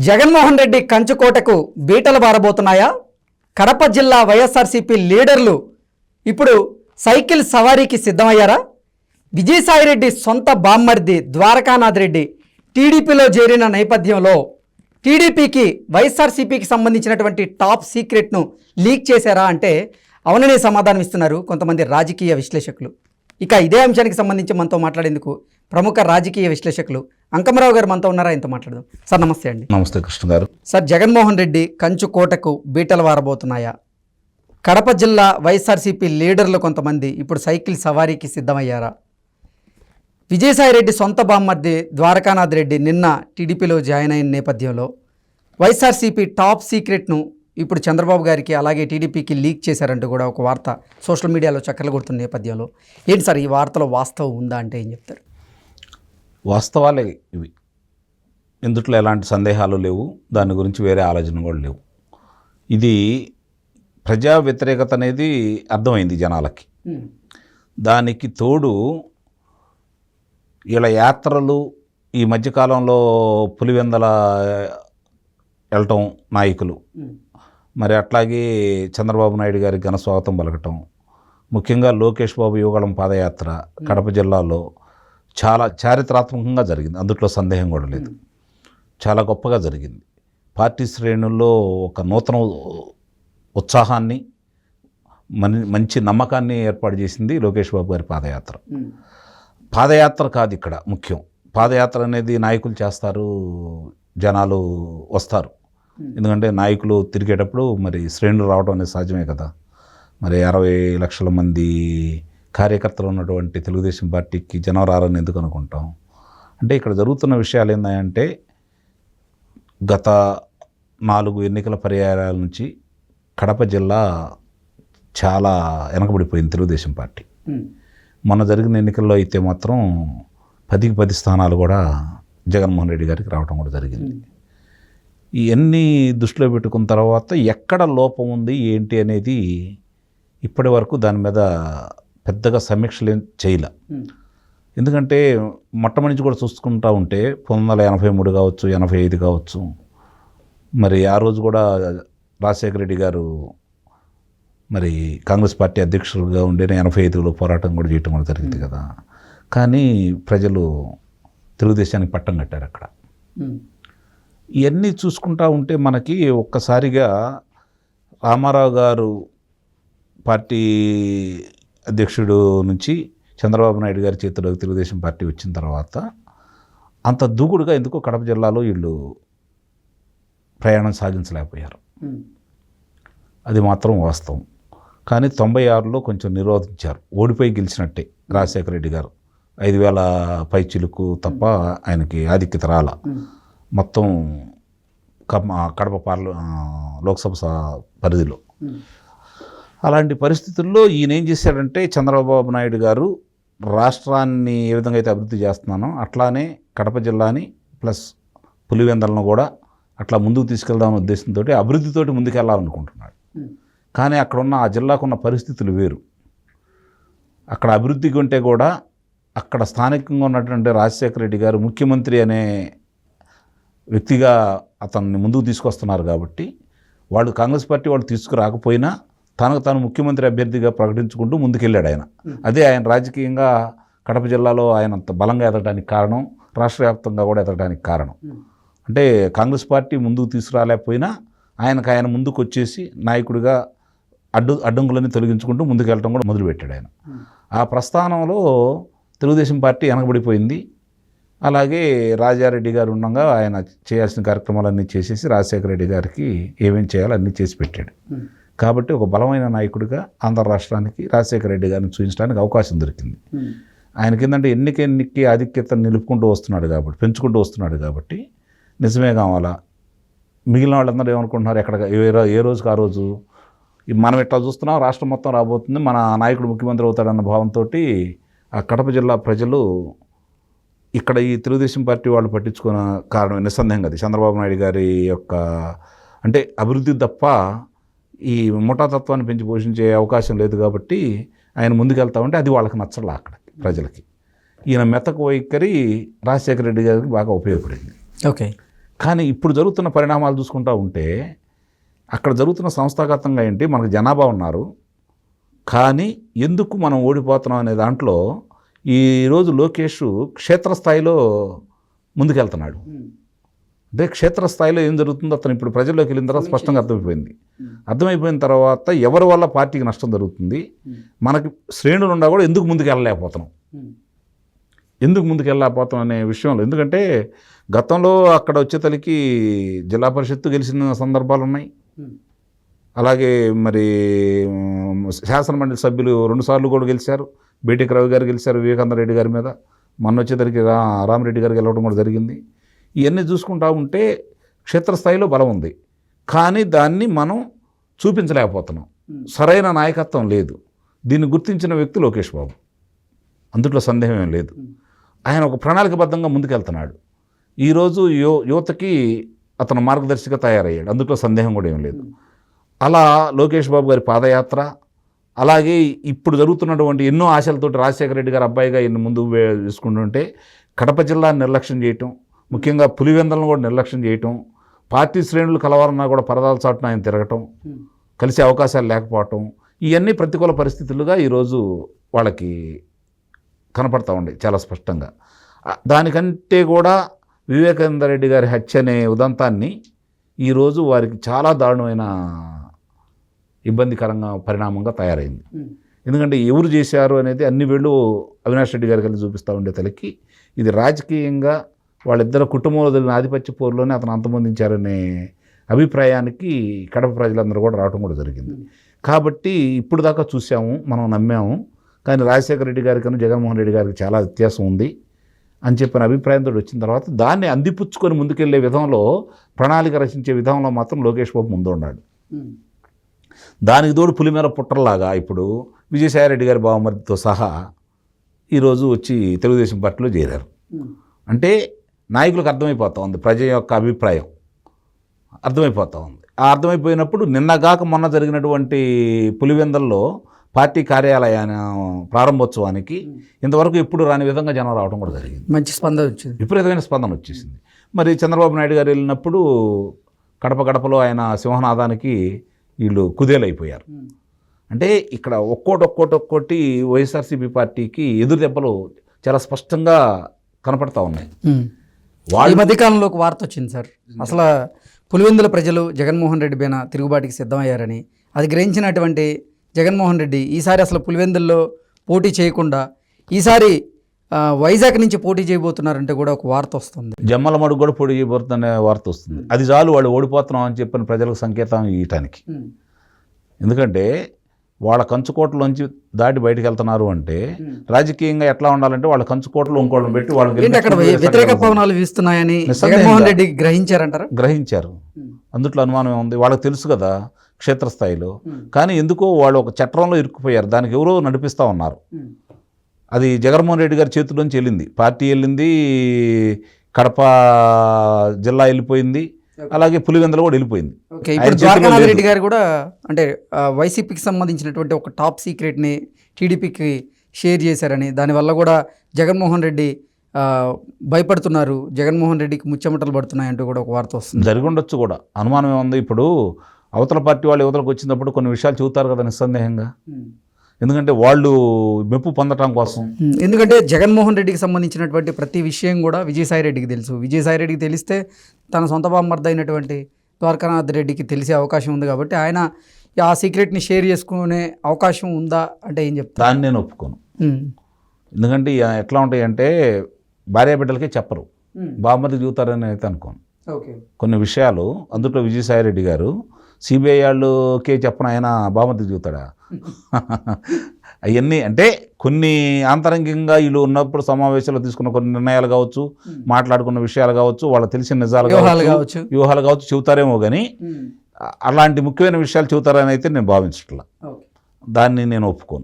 జగన్మోహన్ రెడ్డి కంచుకోటకు బీటలు బారబోతున్నాయా? కడప జిల్లా వైఎస్ఆర్సీపీ లీడర్లు ఇప్పుడు సైకిల్ సవారీకి సిద్ధమయ్యారా? విజయసాయిరెడ్డి సొంత బామ్మర్ది ద్వారకానాథ్ రెడ్డి టీడీపీలో చేరిన నేపథ్యంలో టీడీపీకి వైఎస్ఆర్సీపీకి సంబంధించినటువంటి టాప్ సీక్రెట్ను లీక్ చేశారా అంటే అవుననే సమాధానం ఇస్తున్నారు కొంతమంది రాజకీయ విశ్లేషకులు. ఇక ఇదే అంశానికి సంబంధించి మనతో మాట్లాడేందుకు ప్రముఖ రాజకీయ విశ్లేషకులు అంకమరావు గారు మనతో ఉన్నారా? ఇంత మాట్లాడదాం. సార్ నమస్తే అండి. నమస్తే కృష్ణ గారు. సార్, జగన్మోహన్ రెడ్డి కంచుకోటకు బీటలు వారబోతున్నాయా? కడప జిల్లా వైఎస్ఆర్సీపీ లీడర్లు కొంతమంది ఇప్పుడు సైకిల్ సవారీకి సిద్ధమయ్యారా? విజయసాయిరెడ్డి సొంత బామ్మర్ది ద్వారకానాథ్ రెడ్డి నిన్న టీడీపీలో జాయిన్ అయిన నేపథ్యంలో వైఎస్ఆర్సీపీ టాప్ సీక్రెట్ను ఇప్పుడు చంద్రబాబు గారికి అలాగే టీడీపీకి లీక్ చేశారంటూ కూడా ఒక వార్త సోషల్ మీడియాలో చక్కర్లు కొడుతున్న నేపథ్యంలో ఏంటి సార్ ఈ వార్తలో వాస్తవం ఉందా అంటే ఏం చెప్తారు? వాస్తవాలే ఇవి, ఇందుట్లో ఎలాంటి సందేహాలు లేవు, దాని గురించి వేరే ఆలోచన కూడా లేవు. ఇది ప్రజా వ్యతిరేకత అనేది అర్థమైంది జనాలకి. దానికి తోడు ఇలా యాత్రలు ఈ మధ్యకాలంలో పులివెందల వెళ్ళటం నాయకులు, మరి అట్లాగే చంద్రబాబు నాయుడు గారికి ఘన స్వాగతం పలకటం, ముఖ్యంగా లోకేష్ బాబు యువగళం పాదయాత్ర కడప జిల్లాలో చాలా చారిత్రాత్మకంగా జరిగింది, అందుట్లో సందేహం కూడా లేదు. చాలా గొప్పగా జరిగింది. పార్టీ శ్రేణుల్లో ఒక నూతన ఉత్సాహాన్ని మంచి నమ్మకాన్ని ఏర్పాటు చేసింది లోకేష్ బాబు గారి పాదయాత్ర. పాదయాత్ర కాదు ఇక్కడ ముఖ్యం, పాదయాత్ర అనేది నాయకులు చేస్తారు, జనాలు వస్తారు. ఎందుకంటే నాయకులు తిరిగేటప్పుడు మరి శ్రేణులు రావడం అనేది సాధ్యమే కదా. మరి 60 లక్షల మంది కార్యకర్తలు ఉన్నటువంటి తెలుగుదేశం పార్టీకి జనం రారని ఎందుకు అనుకుంటాం? అంటే ఇక్కడ జరుగుతున్న విషయాలు ఏంటంటే గత 4 ఎన్నికల పర్యాయాల నుంచి కడప జిల్లా చాలా వెనకబడిపోయింది తెలుగుదేశం పార్టీ. మొన్న జరిగిన ఎన్నికల్లో అయితే మాత్రం 10కి 10 స్థానాలు కూడా జగన్మోహన్ రెడ్డి గారికి రావడం కూడా జరిగింది. ఇవన్నీ దృష్టిలో పెట్టుకున్న తర్వాత ఎక్కడ లోపం ఉంది ఏంటి అనేది ఇప్పటి వరకు దాని మీద పెద్దగా సమీక్షలు చేయలే. ఎందుకంటే మొట్టమొదటి కూడా చూసుకుంటూ ఉంటే 1983 కావచ్చు, 85 కావచ్చు, మరి ఆ రోజు కూడా రాజశేఖర రెడ్డి గారు మరి కాంగ్రెస్ పార్టీ అధ్యక్షులుగా ఉండే 85లో పోరాటం కూడా చేయటం కూడా జరిగింది కదా. కానీ ప్రజలు తెలుగుదేశానికి పట్టం కట్టారు అక్కడ. ఇవన్నీ చూసుకుంటూ ఉంటే మనకి ఒక్కసారిగా రామారావు గారు పార్టీ అధ్యక్షుడు నుంచి చంద్రబాబు నాయుడు గారి చేతిలోకి తెలుగుదేశం పార్టీ వచ్చిన తర్వాత అంత దూకుడుగా ఎందుకో కడప జిల్లాలో వీళ్ళు ప్రయాణం సాగించలేకపోయారు. అది మాత్రం వాస్తవం. కానీ 96లో కొంచెం నిరోధించారు, ఓడిపోయి గెలిచినట్టే రాజశేఖర రెడ్డి గారు. 5000 పైచిలుకు తప్ప ఆయనకి ఆధిక్యత రాల. మొత్తం కడప లోక్సభ పరిధిలో. అలాంటి పరిస్థితుల్లో ఈయన ఏం చేశాడంటే చంద్రబాబు నాయుడు గారు రాష్ట్రాన్ని ఏ విధంగా అయితే అభివృద్ధి చేస్తున్నానో అట్లానే కడప జిల్లాని ప్లస్ పులివెందలను కూడా అట్లా ముందుకు తీసుకెళ్దామనే ఉద్దేశంతో అభివృద్ధితోటి ముందుకెళ్ళాలనుకుంటున్నాడు. కానీ అక్కడున్న ఆ జిల్లాకున్న పరిస్థితులు వేరు. అక్కడ అభివృద్ధికి ఉంటే కూడా అక్కడ స్థానికంగా ఉన్నటువంటి రాజశేఖర రెడ్డి గారు ముఖ్యమంత్రి అనే వ్యక్తిగా అతన్ని ముందుకు తీసుకొస్తున్నారు కాబట్టి వాళ్ళు కాంగ్రెస్ పార్టీ వాళ్ళు తీసుకురాకపోయినా తనకు తాను ముఖ్యమంత్రి అభ్యర్థిగా ప్రకటించుకుంటూ ముందుకెళ్ళాడు ఆయన. అదే ఆయన రాజకీయంగా కడప జిల్లాలో ఆయన అంత బలంగా ఎదగడానికి కారణం, రాష్ట్ర వ్యాప్తంగా కూడా ఎదగడానికి కారణం. అంటే కాంగ్రెస్ పార్టీ ముందుకు తీసుకురాలేకపోయినా ఆయన ముందుకు వచ్చేసి నాయకుడిగా అడ్డంకులన్నీ తొలగించుకుంటూ ముందుకు వెళ్ళడం కూడా మొదలుపెట్టాడు ఆయన. ఆ ప్రస్థానంలో తెలుగుదేశం పార్టీ వెనకబడిపోయింది. అలాగే రాజారెడ్డి గారు ఉండగా ఆయన చేయాల్సిన కార్యక్రమాలన్నీ చేసేసి రాజశేఖర రెడ్డి గారికి ఏమేమి చేయాలో అన్నీ చేసి పెట్టాడు. కాబట్టి ఒక బలమైన నాయకుడిగా ఆంధ్ర రాష్ట్రానికి రాజశేఖర రెడ్డి గారిని చూపించడానికి అవకాశం దొరికింది. ఆయనకి ఏంటంటే ఎన్నిక ఆధిక్యతను నిలుపుకుంటూ వస్తున్నాడు కాబట్టి, పెంచుకుంటూ వస్తున్నాడు కాబట్టి నిజమే కావాలా. మిగిలిన వాళ్ళందరూ ఏమనుకుంటున్నారు, ఎక్కడ ఏ రోజుకి ఆ రోజు మనం ఎట్లా చూస్తున్నాం రాష్ట్రం మొత్తం రాబోతుంది, మన నాయకుడు ముఖ్యమంత్రి అవుతాడన్న భావంతో ఆ కడప జిల్లా ప్రజలు ఇక్కడ ఈ తెలుగుదేశం పార్టీ వాళ్ళు పట్టించుకున్న కారణం నిస్సందేహంగా అది చంద్రబాబు నాయుడు గారి యొక్క అంటే అభివృద్ధి తప్ప ఈ ముఠాతత్వాన్ని పెంచి పోషించే అవకాశం లేదు కాబట్టి ఆయన ముందుకెళ్తా ఉంటే అది వాళ్ళకి నచ్చలే అక్కడ ప్రజలకి. ఈయన మెతక వైఖరి రాజశేఖర రెడ్డి గారికి బాగా ఉపయోగపడింది. ఓకే. కానీ ఇప్పుడు జరుగుతున్న పరిణామాలు చూసుకుంటూ ఉంటే అక్కడ జరుగుతున్న సంస్థాగతంగా ఏంటి, మనకు జనాభా ఉన్నారు, కానీ ఎందుకు మనం ఓడిపోతున్నాం అనే దాంట్లో ఈరోజు లోకేష్ క్షేత్రస్థాయిలో ముందుకెళ్తున్నాడు. అంటే క్షేత్రస్థాయిలో ఏం జరుగుతుందో అతను ఇప్పుడు ప్రజల్లోకి వెళ్ళిన తర్వాత స్పష్టంగా అర్థమైపోయింది. అర్థమైపోయిన తర్వాత ఎవరి వల్ల పార్టీకి నష్టం జరుగుతుంది, మనకి శ్రేణులు ఉన్నా కూడా ఎందుకు ముందుకు వెళ్ళలేకపోతున్నాం అనే విషయంలో. ఎందుకంటే గతంలో అక్కడ వచ్చేతలకి జిల్లా పరిషత్తు గెలిచిన సందర్భాలు ఉన్నాయి, అలాగే మరి శాసనమండలి సభ్యులు 2 సార్లు కూడా గెలిచారు. బీటెక్ రవి గారు గెలిచారు వివేకానంద రెడ్డి గారి మీద, మొన్న వచ్చేతలకి రామరెడ్డి గారు గెలవడం కూడా జరిగింది. ఇవన్నీ చూసుకుంటా ఉంటే క్షేత్రస్థాయిలో బలం ఉంది, కానీ దాన్ని మనం చూపించలేకపోతున్నాం. సరైన నాయకత్వం లేదు. దీన్ని గుర్తించిన వ్యక్తి లోకేష్ బాబు, అందుట్లో సందేహం ఏం లేదు. ఆయన ఒక ప్రణాళికబద్ధంగా ముందుకెళ్తున్నాడు. ఈరోజు యువతకి అతను మార్గదర్శిగా తయారయ్యాడు, అందుట్లో సందేహం కూడా ఏం లేదు. అలా లోకేష్ బాబు గారి పాదయాత్ర, అలాగే ఇప్పుడు జరుగుతున్నటువంటి ఎన్నో ఆశలతోటి రాజశేఖర రెడ్డి గారు అబ్బాయిగా ఈయన ముందు తీసుకుంటుంటే కడప జిల్లాని నిర్లక్ష్యం చేయటం, ముఖ్యంగా పులివెందలను కూడా నిర్లక్ష్యం చేయటం, పార్టీ శ్రేణులు కలవాలన్నా కూడా పరదాల చాటున ఆయన తిరగటం, కలిసే అవకాశాలు లేకపోవటం, ఇవన్నీ ప్రతికూల పరిస్థితులుగా ఈరోజు వాళ్ళకి కనపడతా ఉండే చాలా స్పష్టంగా. దానికంటే కూడా వివేకానంద రెడ్డి గారి హత్య అనే ఉదంతాన్ని ఈరోజు వారికి చాలా దారుణమైన ఇబ్బందికరంగా పరిణామంగా తయారైంది. ఎందుకంటే ఎవరు చేశారు అనేది అన్ని వేళ్ళు అవినాష్ రెడ్డి గారి కలిసి చూపిస్తూ ఉండే తలకి ఇది రాజకీయంగా వాళ్ళిద్దరు కుటుంబంలో జరిగిన ఆధిపత్య పోరులోనే అతను అంతమొందించారనే అభిప్రాయానికి కడప ప్రజలందరూ కూడా రావడం కూడా జరిగింది. కాబట్టి ఇప్పుడు దాకా చూసాము, మనం నమ్మాము, కానీ రాజశేఖర రెడ్డి గారికి జగన్మోహన్ రెడ్డి గారికి చాలా వ్యత్యాసం ఉంది అని చెప్పిన అభిప్రాయంతో వచ్చిన తర్వాత దాన్ని అందిపుచ్చుకొని ముందుకెళ్లే విధంలో, ప్రణాళిక రచించే విధంలో మాత్రం లోకేష్ బాబు ముందు ఉన్నాడు. దానికి తోడు పులిమేర పుట్టలాగా ఇప్పుడు విజయసాయిరెడ్డి గారి బావమరిదితో సహా ఈరోజు వచ్చి తెలుగుదేశం పార్టీలో చేరారు. అంటే నాయకులకు అర్థమైపోతూ ఉంది, ప్రజల యొక్క అభిప్రాయం అర్థమైపోతూ ఉంది. ఆ అర్థమైపోయినప్పుడు నిన్నగాక మొన్న జరిగినటువంటి పులివెందల్లో పార్టీ కార్యాలయాన్ని ప్రారంభోత్సవానికి ఇంతవరకు ఎప్పుడు రాని విధంగా జనం రావడం కూడా జరిగింది. మంచి స్పందన వచ్చింది, విపరీతమైన స్పందన వచ్చేసింది. మరి చంద్రబాబు నాయుడు గారు వెళ్ళినప్పుడు గడపలో ఆయన సింహనాదానికి వీళ్ళు కుదేలైపోయారు. అంటే ఇక్కడ ఒక్కోటి వైఎస్ఆర్సీపీ పార్టీకి ఎదురు దెబ్బలు చాలా స్పష్టంగా కనపడతా ఉన్నాయి. ఈ మధ్యకాలంలో ఒక వార్త వచ్చింది సార్, అసలు పులివెందుల ప్రజలు జగన్మోహన్ రెడ్డి పైన తిరుగుబాటుకి సిద్ధమయ్యారని. అది గ్రహించినటువంటి జగన్మోహన్ రెడ్డి ఈసారి అసలు పులివెందుల్లో పోటీ చేయకుండా ఈసారి వైజాగ్ నుంచి పోటీ చేయబోతున్నారంటే కూడా ఒక వార్త వస్తుంది. జమ్మల మడుగు కూడా పోటీ చేయబోతుందనే వార్త వస్తుంది. అది చాలు వాళ్ళు ఓడిపోతున్నాం అని చెప్పిన ప్రజలకు సంకేతం ఇవ్వటానికి. ఎందుకంటే వాళ్ళ కంచుకోటలోంచి దాటి బయటకు వెళ్తున్నారు అంటే రాజకీయంగా ఎట్లా ఉండాలంటే వాళ్ళ కంచుకోటలో ఇంకోళ్ళని పెట్టి వాళ్ళు వ్యతిరేక పవనాలు వీస్తున్నాయని జగన్మోహన్ రెడ్డి గ్రహించారంటారా? గ్రహించారు, అందుట్లో అనుమానం ఉంది. వాళ్ళకి తెలుసు కదా క్షేత్రస్థాయిలో, కానీ ఎందుకో వాళ్ళు ఒక చట్రంలో ఇరుక్కుపోయారు, దానికి ఎవరో నడిపిస్తూ ఉన్నారు. అది జగన్మోహన్ రెడ్డి గారి చేతిలోంచి వెళ్ళింది, పార్టీ వెళ్ళింది, కడప జిల్లా వెళ్ళిపోయింది, అలాగే పులివెందులు కూడా వెళ్ళిపోయింది. ఇప్పుడు ద్వారకానాథ్ రెడ్డి గారు కూడా అంటే వైసీపీకి సంబంధించినటువంటి ఒక టాప్ సీక్రెట్ని టీడీపీకి షేర్ చేశారని, దానివల్ల కూడా జగన్మోహన్ రెడ్డి భయపడుతున్నారు, జగన్మోహన్ రెడ్డికి ముచ్చెమటలు పడుతున్నాయంటూ కూడా ఒక వార్త వస్తుంది. జరిగి ఉండొచ్చు కూడా, అనుమానం ఏముంది. ఇప్పుడు అవతల పార్టీ వాళ్ళు యువతలకు వచ్చినప్పుడు కొన్ని విషయాలు చెబుతారు కదా నిస్సందేహంగా, ఎందుకంటే వాళ్ళు మెప్పు పొందటం కోసం. ఎందుకంటే జగన్మోహన్ రెడ్డికి సంబంధించినటువంటి ప్రతి విషయం కూడా విజయసాయి రెడ్డికి తెలుసు. విజయసాయి రెడ్డికి తెలిస్తే తన సొంత బామ్మర్ది అయినటువంటి ద్వారకానాథ్ రెడ్డికి తెలిసే అవకాశం ఉంది. కాబట్టి ఆయన ఆ సీక్రెట్ని షేర్ చేసుకునే అవకాశం ఉందా అంటే ఏం చెప్తాను? దాన్ని నేను ఒప్పుకోను. ఎందుకంటే ఎట్లా ఉంటాయి అంటే భార్య బిడ్డలకే చెప్పరు, బామ్మర్ది చూతారని అయితే అనుకోను. కొన్ని విషయాలు అందులో విజయసాయి రెడ్డి గారు సిబిఐ వాళ్ళకే చెప్పను, ఆయన బామ్మర్ది చూతాడా? అవన్నీ అంటే కొన్ని ఆంతరంగికంగా వీళ్ళు ఉన్నప్పుడు సమావేశాల్లో తీసుకున్న కొన్ని నిర్ణయాలు కావచ్చు, మాట్లాడుకున్న విషయాలు కావచ్చు, వాళ్ళకి తెలిసిన నిజాలు కావచ్చు, వ్యూహాలు కావచ్చు చెబుతారేమో, కానీ అలాంటి ముఖ్యమైన విషయాలు చెబుతారని అయితే నేను భావించట్లా. దాన్ని నేను ఒప్పుకోను.